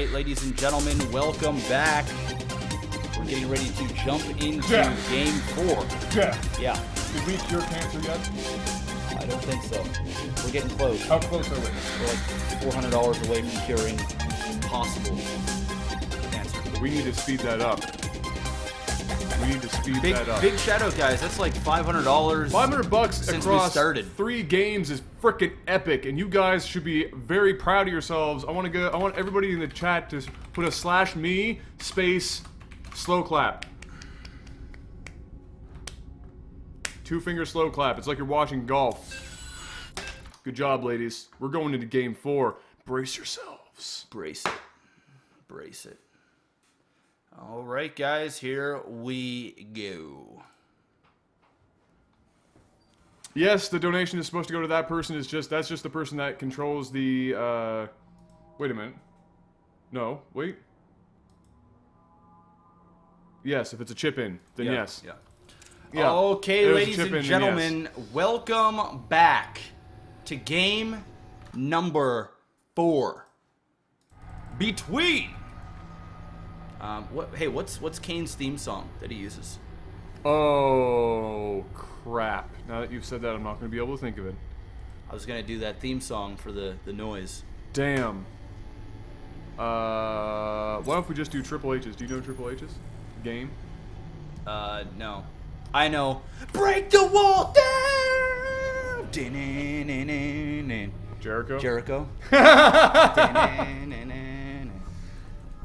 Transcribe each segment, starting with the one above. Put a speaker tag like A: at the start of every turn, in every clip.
A: right, ladies and gentlemen, welcome back. We're getting ready to jump into Game 4.
B: Jeff.
A: Yeah.
B: Did we cure cancer yet?
A: I don't think so. We're getting close.
B: How close are we?
A: We're like $400 away from curing possible cancer.
B: We need to speed that up. We need to speed that up.
A: Big shout out, guys. That's like $500.
B: $500
A: since
B: across
A: we started.
B: 3 games is frickin' epic, and you guys should be very proud of yourselves. I want everybody in the chat to put a /me space slow clap. 2-finger slow clap. It's like you're watching golf. Good job, ladies. We're going into Game 4. Brace yourselves.
A: Brace it. Brace it. All right, guys, here we go.
B: Yes, the donation is supposed to go to that person. That's just the person that controls the, wait a minute. No, wait. Yes, if it's a chip-in, then
A: yeah,
B: yes.
A: Yeah. Okay, ladies and gentlemen, welcome back to game number 4. Between. What's Kane's theme song that he uses?
B: Oh, crap. Now that you've said that, I'm not going to be able to think of it.
A: I was going to do that theme song for the noise.
B: Damn. Why don't we just do Triple H's? Do you know Triple H's? Game?
A: No. I know. Break the wall down!
B: Jericho?
A: Jericho.
B: Yeah?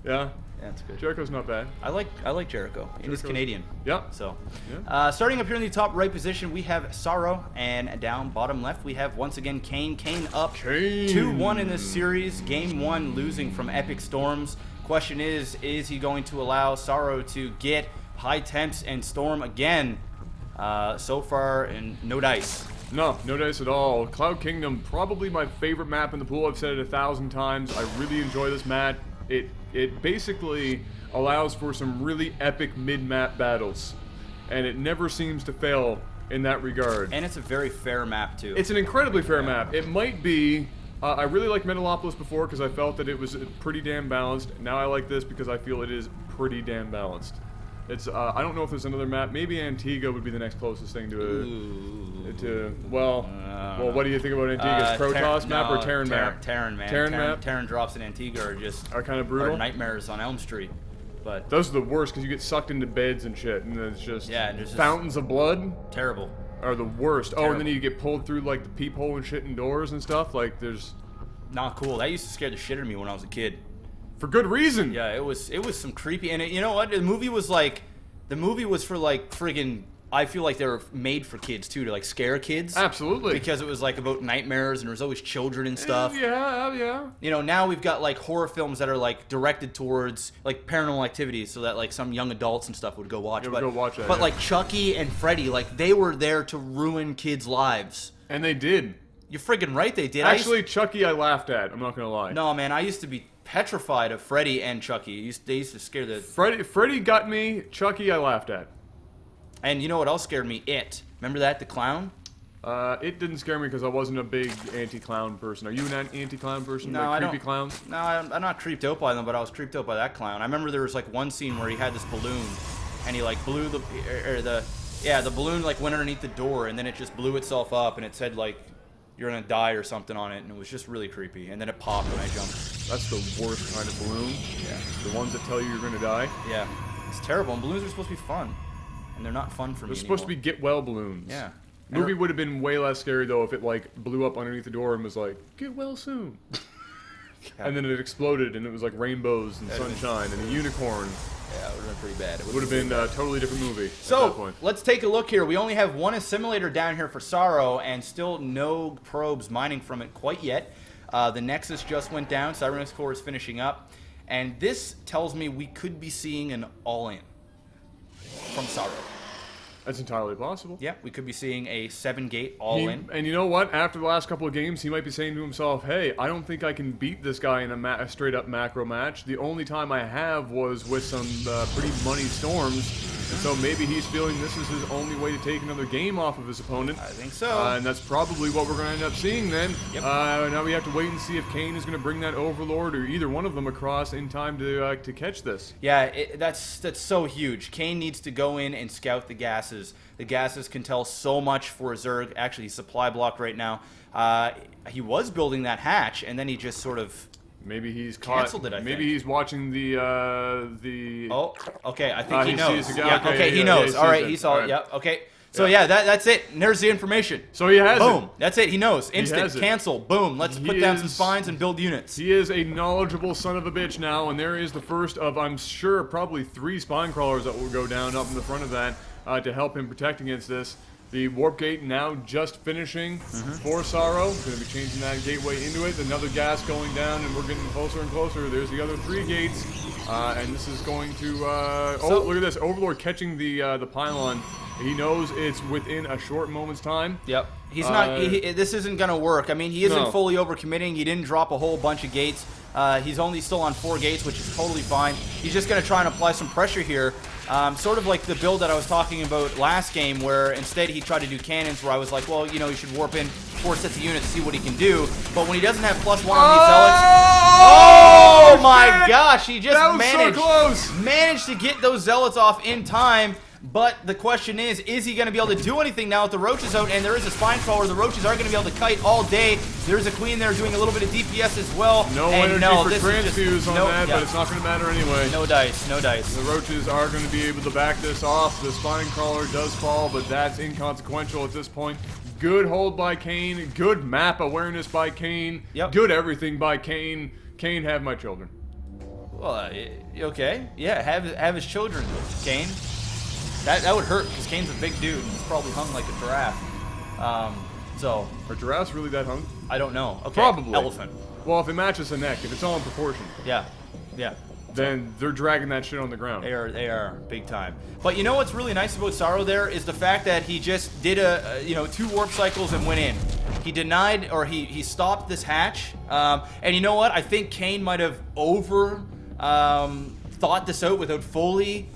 A: Yeah, that's good.
B: Jericho's not bad.
A: I like Jericho. And he's Canadian.
B: Yeah.
A: So,
B: yeah.
A: Starting up here in the top right position, we have Saro, and down bottom left, we have once again Kane. Kane up 2-1 in this series. Game 1 losing from Epic Storms. Question is he going to allow Saro to get high temps and storm again? So far, and no dice.
B: No dice at all. Cloud Kingdom, probably my favorite map in the pool. I've said it 1,000 times. I really enjoy this map. It basically allows for some really epic mid-map battles, and it never seems to fail in that regard.
A: And it's a very fair map, too.
B: It's an incredibly fair map. It might be... I really liked Metalopolis before because I felt that it was pretty damn balanced. Now I like this because I feel it is pretty damn balanced. It's I don't know if there's another map. Maybe Antigua would be the next closest thing to well, what do you think about Antigua's Protoss map or Terran map?
A: Terran, man.
B: Terran map?
A: Terran drops in Antigua are
B: kind of brutal.
A: Are nightmares on Elm Street. But
B: those are the worst because you get sucked into beds and shit, and it's just
A: and
B: fountains of blood.
A: Terrible.
B: Are the worst.
A: Terrible.
B: Oh, and then you get pulled through like the peephole and shit in doors and stuff. Like there's
A: not cool. That used to scare the shit out of me when I was a kid.
B: For good reason.
A: Yeah, it was some creepy, and you know what? The movie was for like friggin'. I feel like they were made for kids too, to like scare kids.
B: Absolutely.
A: Because it was like about nightmares and there was always children and stuff.
B: Yeah.
A: You know, now we've got like horror films that are like directed towards like paranormal activities, so that like some young adults and stuff would go watch.
B: Go watch that.
A: But like Chucky and Freddy, like they were there to ruin kids' lives.
B: And they did.
A: You're friggin' right, they did.
B: Actually, Chucky I laughed at. I'm not gonna lie.
A: No, man, I used to be petrified of Freddy and Chucky. They used to scare the...
B: Freddy got me. Chucky I laughed at.
A: And you know what else scared me? It. Remember that, the clown?
B: It didn't scare me because I wasn't a big anti-clown person. Are you an anti-clown person?
A: No,
B: like
A: I
B: creepy
A: don't.
B: Clowns?
A: No, I'm not creeped out by them, but I was creeped out by that clown. I remember there was like one scene where he had this balloon, and he like blew the balloon like went underneath the door, and then it just blew itself up, and it said like you're gonna die or something on it, and it was just really creepy. And then it popped when I jumped.
B: That's the worst kind of balloon.
A: Yeah.
B: The ones that tell you you're gonna die.
A: Yeah. It's terrible. And balloons are supposed to be fun, and they're not fun for me.
B: They're supposed to be get well balloons.
A: Yeah.
B: Movie would have been way less scary though if it like blew up underneath the door and was like, "Get well soon," and then it exploded and it was like rainbows and sunshine and a unicorn.
A: Yeah, it would have been pretty bad. It
B: would have been a totally different movie.
A: So,
B: at that point.
A: Let's take a look here. We only have one assimilator down here for Saro, and still no probes mining from it quite yet. The Nexus just went down. Cybernex Core is finishing up. And this tells me we could be seeing an all-in from Saro.
B: That's entirely possible.
A: Yeah, we could be seeing a 7-gate all-in.
B: And you know what? After the last couple of games, he might be saying to himself, hey, I don't think I can beat this guy in a straight-up macro match. The only time I have was with some pretty money storms, So maybe he's feeling this is his only way to take another game off of his opponent.
A: I think so.
B: And that's probably what we're going to end up seeing then.
A: Yep.
B: Now we have to wait and see if Kane is going to bring that Overlord or either one of them across in time to catch this.
A: Yeah, that's so huge. Kane needs to go in and scout the gases. The gases can tell so much for Zerg. Actually, he's supply blocked right now. He was building that hatch, and then he just sort of
B: maybe he's
A: canceled it. I
B: maybe
A: think.
B: he's watching the.
A: Oh, okay. I think he knows.
B: Sees
A: Yeah, okay, he knows. All right, he saw it. Yep. Okay. So yeah, that's it. And there's the information.
B: So he has
A: Boom.
B: it.
A: That's it. He knows. Instant
B: has it.
A: cancel. Boom. Let's put down some spines and build units.
B: He is a knowledgeable son of a bitch now, and there is the first of, I'm sure, probably 3 spine crawlers that will go down up in the front of that to help him protect against this. The warp gate now just finishing for Sorrow. Going to be changing that gateway into it. Another gas going down, and we're getting closer and closer. There's the other 3 gates, and this is going to. Oh, look at this! Overlord catching the pylon. He knows it's within a short moment's time.
A: Yep. He's not. This isn't going to work. I mean, he isn't fully overcommitting. He didn't drop a whole bunch of gates. He's only still on 4 gates, which is totally fine. He's just going to try and apply some pressure here. Sort of like the build that I was talking about last game, where instead he tried to do cannons, where I was like, well, you know, he should warp in 4 sets of units to see what he can do. But when he doesn't have +1 on these zealots, oh my gosh, he just managed to get those zealots off in time. But the question is he going to be able to do anything now with the roaches out? And there is a spine crawler. The roaches are going to be able to kite all day. There's a queen there doing a little bit of DPS as well.
B: No energy for transfuse on that, but it's not going to matter anyway.
A: No dice, no dice.
B: The roaches are going to be able to back this off. The spine crawler does fall, but that's inconsequential at this point. Good hold by Kane. Good map awareness by Kane.
A: Yep.
B: Good everything by Kane. Kane, have my children.
A: Well, okay. Yeah, have his children, Kane. That would hurt, because Kane's a big dude, and he's probably hung like a giraffe. So...
B: Are giraffes really that hung?
A: I don't know. Okay,
B: probably.
A: Elephant.
B: Well, if it matches the neck, if it's all in proportion.
A: Yeah, yeah.
B: Then they're dragging that shit on the ground.
A: They are big time. But you know what's really nice about Sorrow there is the fact that he just did 2 warp cycles and went in. He denied, or he stopped this hatch. And you know what? I think Kane might have thought this out without fully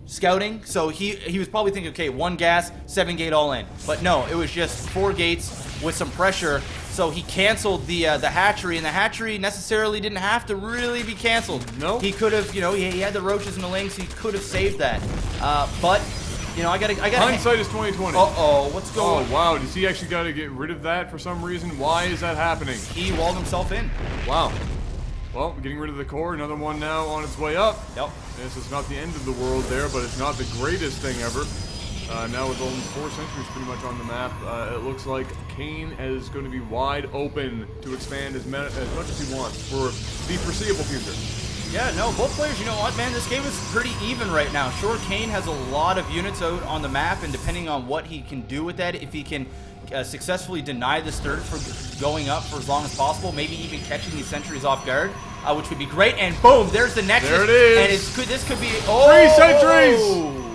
A: scouting. So he was probably thinking, okay, 1 gas, 7 gate all in. But no, it was just 4 gates with some pressure. So he canceled the hatchery, and the hatchery necessarily didn't have to really be canceled.
B: No.
A: He could have, he had the roaches and the lings. He could have saved that. But I gotta.
B: Hindsight is 20/20.
A: What's going on?
B: Oh wow, does he actually got to get rid of that for some reason? Why is that happening?
A: He walled himself in.
B: Wow. Well, getting rid of the core. Another one now on its way up.
A: Yep.
B: This is not the end of the world there, but it's not the greatest thing ever. Now with only 4 sentries pretty much on the map, it looks like Kane is going to be wide open to expand as much as he wants for the foreseeable future.
A: Yeah, no, both players, you know what, man, this game is pretty even right now. Sure, Kane has a lot of units out on the map, and depending on what he can do with that, if he can successfully deny this third for going up for as long as possible, maybe even catching these sentries off guard, which would be great. And boom, there's the Nexus.
B: There it is.
A: And this could be
B: 3 sentries.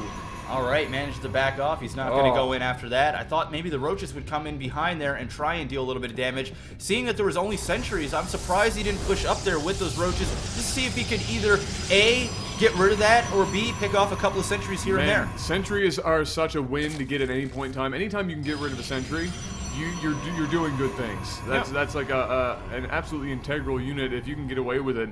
A: All right, managed to back off. He's not going to go in after that. I thought maybe the roaches would come in behind there and try and deal a little bit of damage. Seeing that there was only sentries, I'm surprised he didn't push up there with those roaches just to see if he could either A, get rid of that, or B, pick off a couple of sentries here and there.
B: Sentries are such a win to get at any point in time. Anytime you can get rid of a sentry, you're doing good things. That's like an absolutely integral unit. If you can get away with it,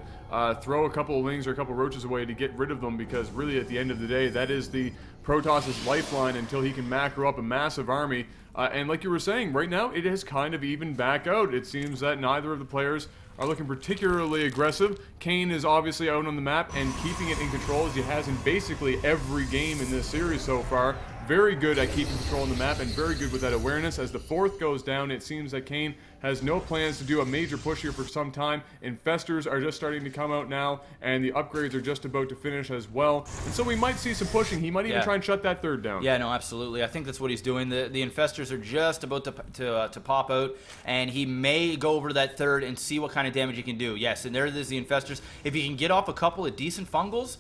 B: throw a couple of lings or a couple of roaches away to get rid of them, because really at the end of the day, that is the Protoss' lifeline until he can macro up a massive army. And like you were saying, right now it has kind of evened back out. It seems that neither of the players are looking particularly aggressive. Kane is obviously out on the map and keeping it in control, as he has in basically every game in this series so far. Very good at keeping control on the map and very good with that awareness. As the 4th goes down, it seems that Kane has no plans to do a major push here for some time. Infestors are just starting to come out now, and the upgrades are just about to finish as well. And so we might see some pushing. He might even try and shut that 3rd down.
A: Yeah, no, absolutely. I think that's what he's doing. The Infestors are just about to pop out, and he may go over to that 3rd and see what kind of damage he can do. Yes, and there it is, the Infestors. If he can get off a couple of decent fungals,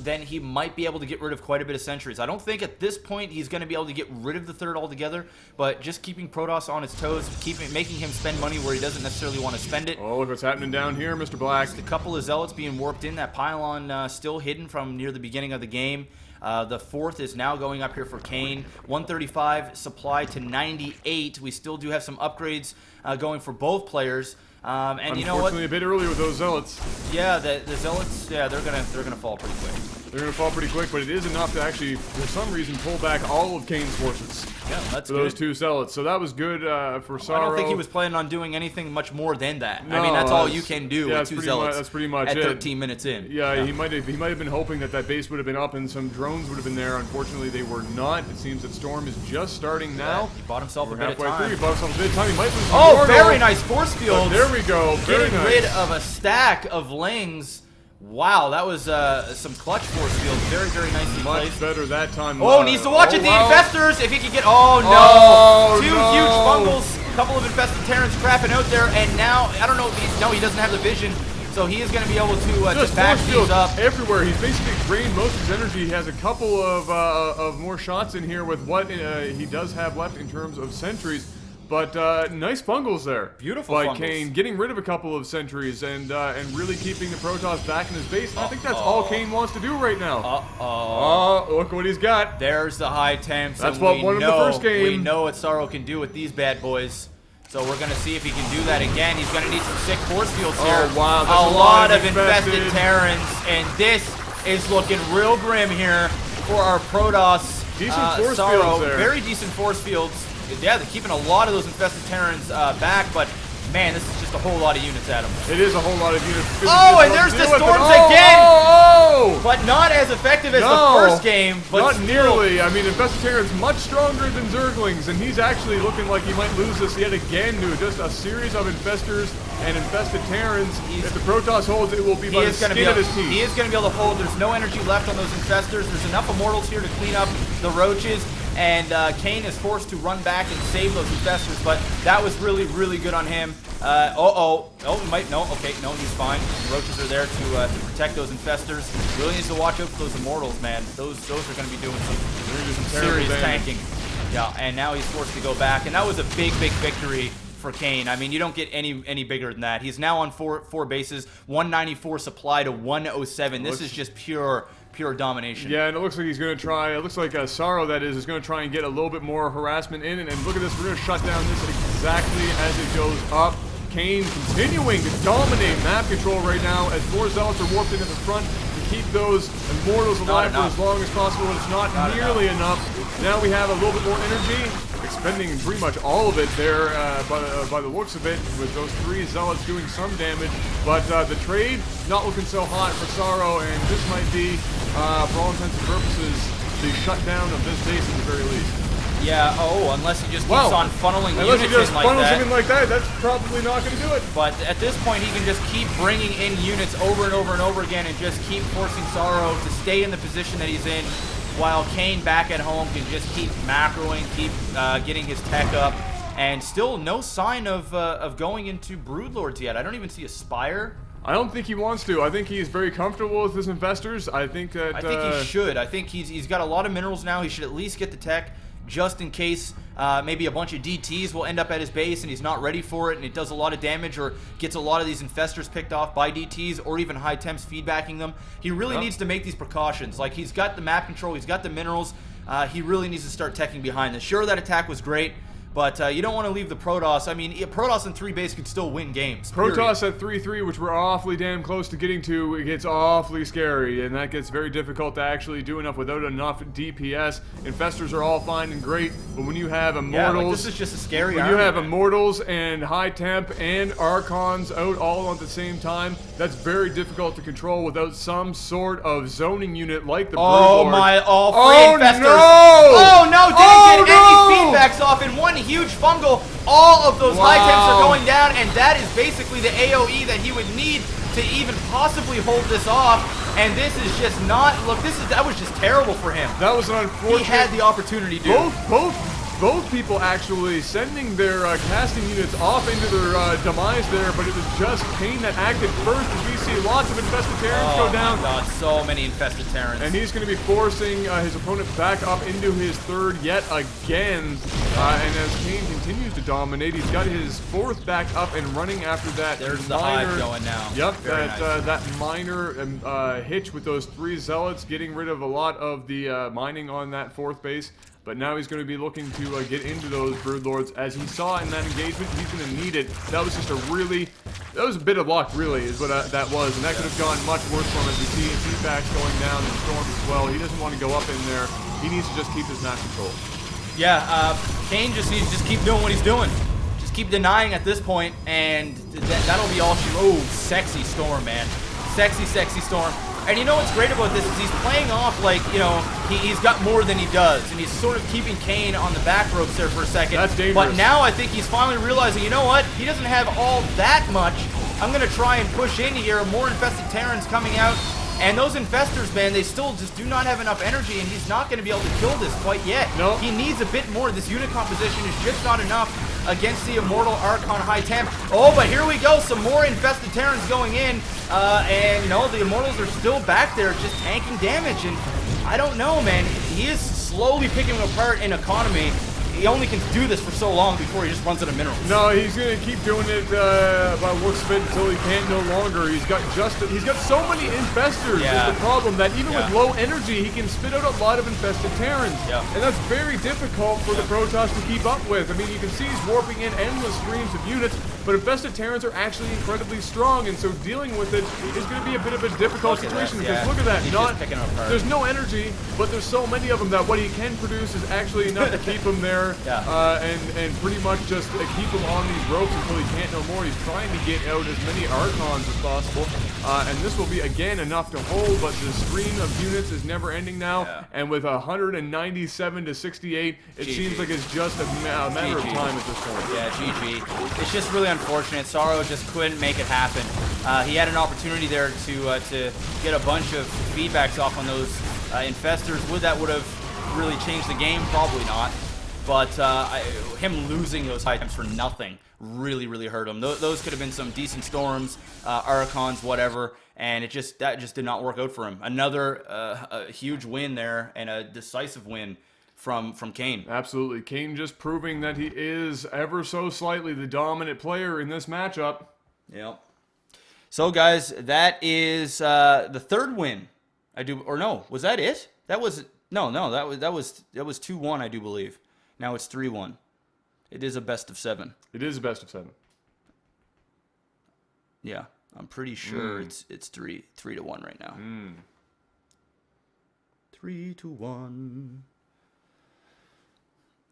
A: then he might be able to get rid of quite a bit of sentries. I don't think at this point he's going to be able to get rid of the 3rd altogether, but just keeping Protoss on his toes, making him spend money where he doesn't necessarily want to spend it.
B: Oh, look what's happening down here, Mr. Black.
A: Just a couple of zealots being warped in. That pylon still hidden from near the beginning of the game. The fourth is now going up here for Kane. 135 supply to 98. We still do have some upgrades going for both players. And you know what?
B: Unfortunately, a bit early with those zealots.
A: Yeah, the zealots. Yeah, they're gonna fall pretty quick.
B: They're gonna fall pretty quick, but it is enough to actually, for some reason, pull back all of Kane's forces.
A: Yeah, that's
B: for those two zealots. So that was good for Saro.
A: I don't think he was planning on doing anything much more than that.
B: No,
A: I mean, that's all you can do with two zealots.
B: That's pretty much
A: at
B: it.
A: 13 minutes in.
B: Yeah, he might have been hoping that base would have been up and some drones would have been there. Unfortunately, they were not. It seems that Storm is just starting now.
A: Yeah, he bought himself a bit of
B: halfway
A: time.
B: through. He bought himself a bit of time. He might lose.
A: Oh, very nice force field.
B: There we go. Very
A: Getting
B: nice.
A: rid of a stack of Lings. Wow, that was some clutch force fields. Very, very nicely
B: Much
A: placed.
B: better that time.
A: Oh, needs to watch it. The
B: wow.
A: infestors, if he could get. Oh, no.
B: Oh,
A: Two
B: no.
A: huge bungles. A couple of infested Terrans crapping out there. And now, I don't know. No, he doesn't have the vision. So he is going to be able to just back
B: force
A: these
B: fields
A: up.
B: everywhere. He's basically drained most of his energy. He has a couple of more shots in here with what he does have left in terms of sentries. But nice bungles there.
A: Beautiful
B: by
A: bungles.
B: Kane, getting rid of a couple of sentries and really keeping the Protoss back in his base. And I think that's all Kane wants to do right now. Oh, look what he's got.
A: There's the high temps.
B: That's what won him the first game.
A: We know what Saro can do with these bad boys. So we're going to see if he can do that again. He's going to need some sick force fields here.
B: Oh, wow.
A: A lot of infested Terrans. And this is looking real grim here for our Protoss.
B: Decent force
A: Saro.
B: fields there.
A: Very decent force fields. Yeah, they're keeping a lot of those infested Terrans back, but man, this is just a whole lot of units at him.
B: It is a whole lot of units.
A: Oh, and there's the storms again!
B: Oh!
A: But not as effective as the first game. But
B: not
A: still.
B: nearly. I mean, Infested Terran's much stronger than Zerglings, and he's actually looking like he might lose this yet again to just a series of Infestors and Infested Terrans. If the Protoss holds, it will be by the skin of his teeth.
A: He is going to be able to hold. There's no energy left on those Infestors. There's enough Immortals here to clean up the roaches. And Kane is forced to run back and save those infestors, but that was really, really good on him. Oh, he might, no, okay, no, he's fine. Roaches are there to protect those infestors. Really needs to watch out for those immortals, man. Those are going to be doing some serious tanking. Yeah, and now he's forced to go back, and that was a big, big victory for Kane. I mean, you don't get any bigger than that. He's now on four bases, 194 supply to 107. This is just pure domination.
B: Yeah, and it looks like he's going to try, it looks like Saro, that is going to try and get a little bit more harassment in. And look at this, we're going to shut down this exactly as it goes up. Kane continuing to dominate map control right now as more zealots are warped into the front to keep those immortals alive for as long as possible. And it's not nearly enough. Now we have a little bit more energy, expending pretty much all of it there by the looks of it, with those three zealots doing some damage. But the trade not looking so hot for Saro, and this might be, for all intents and purposes, the shutdown of this base at the very least.
A: Yeah, unless he just keeps on funneling units in like that.
B: Him in like that, that's probably not going to do it.
A: But at this point, he can just keep bringing in units over and over and over again and just keep forcing Saro to stay in the position that he's in, while Kane back at home can just keep macroing, keep getting his tech up, and still no sign of going into Broodlords yet. I don't even see a Spire.
B: I don't think he wants to. I think he's very comfortable with his investors. I think that...
A: I think he should. I think he's got a lot of minerals now. He should at least get the tech, just in case maybe a bunch of DTs will end up at his base and he's not ready for it and it does a lot of damage or gets a lot of these infestors picked off by DTs or even high temps feedbacking them. He really needs to make these precautions. Like, he's got the map control, he's got the minerals. He really needs to start teching behind this. Sure, that attack was great, but you don't want to leave the Protoss. I mean, Protoss in 3 base can still win games.
B: Protoss at 3-3, which we're awfully damn close to getting to, it gets awfully scary, and that gets very difficult to actually do enough without enough DPS. Infestors are all fine and great, but when you have Immortals...
A: Yeah, like, this is just a scary
B: When you have Immortals and High Temp and Archons out all at the same time, that's very difficult to control without some sort of zoning unit like the Broodlord.
A: Free infestors.
B: No!
A: Oh no, didn't get any feedbacks off in one huge fungal. All of those high temps are going down, and that is basically the AoE that he would need to even possibly hold this off. And this is just not, look, that was just terrible for him.
B: That was an unfortunate...
A: He had the opportunity to.
B: both people actually sending their casting units off into their demise there, but it was just Kane that acted first. As we see lots of infested Terrans go down.
A: Oh my god, so many infested Terrans.
B: And he's going to be forcing his opponent back up into his third yet again. And as Kane continues to dominate, he's got his fourth back up and running after that.
A: There's the hive going now.
B: Yep,
A: nice.
B: that minor hitch with those 3 zealots, getting rid of a lot of the mining on that 4th base. But now he's going to be looking to get into those Broodlords. As he saw in that engagement, he's going to need it. That was just that was a bit of luck, really, is what that was. And that could have gone much worse for him, as we see feedbacks going down and storms as well. He doesn't want to go up in there. He needs to just keep his map control.
A: Yeah, Kane just needs to just keep doing what he's doing. Just keep denying at this point, and that'll be all she... Oh, sexy Storm, man. Sexy, sexy Storm. And you know what's great about this is he's playing off like, you know, he's got more than he does. And he's sort of keeping Kane on the back ropes there for a second.
B: That's dangerous.
A: But now I think he's finally realizing, you know what? He doesn't have all that much. I'm going to try and push in here. More infested Terrans coming out. And those infestors, man, they still just do not have enough energy, and he's not going to be able to kill this quite yet.
B: No.
A: He needs a bit more. This unit composition is just not enough against the Immortal Archon High Temp. Oh, but here we go. Some more infested Terrans going in. And, you know, the Immortals are still back there just tanking damage. And I don't know, man. He is slowly picking them apart in economy. He only can do this for so long before he just runs out of minerals.
B: No, he's going to keep doing it by looks of it until he can't no longer. He's got so many infestors.
A: Yeah.
B: Is the problem that even with low energy, he can spit out a lot of infested Terrans.
A: Yeah.
B: And that's very difficult for the Protoss to keep up with. I mean, you can see he's warping in endless streams of units, but infested Terrans are actually incredibly strong, and so dealing with it is going to be a bit of a difficult situation. Because look at that.
A: He's just picking them apart.
B: There's no energy, but there's so many of them that what he can produce is actually enough to keep him there. And pretty much just keep him on these ropes until he can't no more. He's trying to get out as many Archons as possible, and this will be again enough to hold. But the stream of units is never ending now, and with 197 to 68, it seems like it's just a matter of time at this point.
A: Yeah, GG. It's just really unfortunate. Saro just couldn't make it happen. He had an opportunity there to get a bunch of feedbacks off on those infestors. Would that would have really changed the game? Probably not. But him losing those high temps for nothing really, really hurt him. Those could have been some decent Storms, Archons, whatever, and that just did not work out for him. Another a huge win there, and a decisive win from Kane.
B: Absolutely. Kane just proving that he is ever so slightly the dominant player in this matchup.
A: Yep. So, guys, that is the third win. Was that it? That was 2-1, I do believe. Now it's 3-1. It is a best of 7.
B: It is a best of 7.
A: Yeah, I'm pretty sure it's 3-1 right now. 3-1.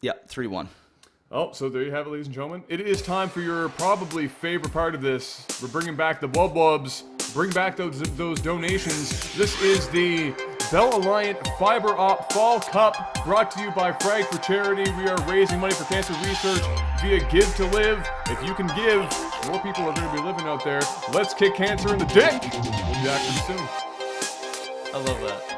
A: Yeah, 3-1.
B: Oh, so there you have it, ladies and gentlemen. It is time for your probably favorite part of this. We're bringing back the Wubwubs. Bring back those donations. This is the Bell Alliant Fiber Op Fall Cup, brought to you by Frag for Charity. We are raising money for cancer research via Give to Live. If you can give, more people are going to be living out there. Let's kick cancer in the dick. We'll be back soon.
A: I love that.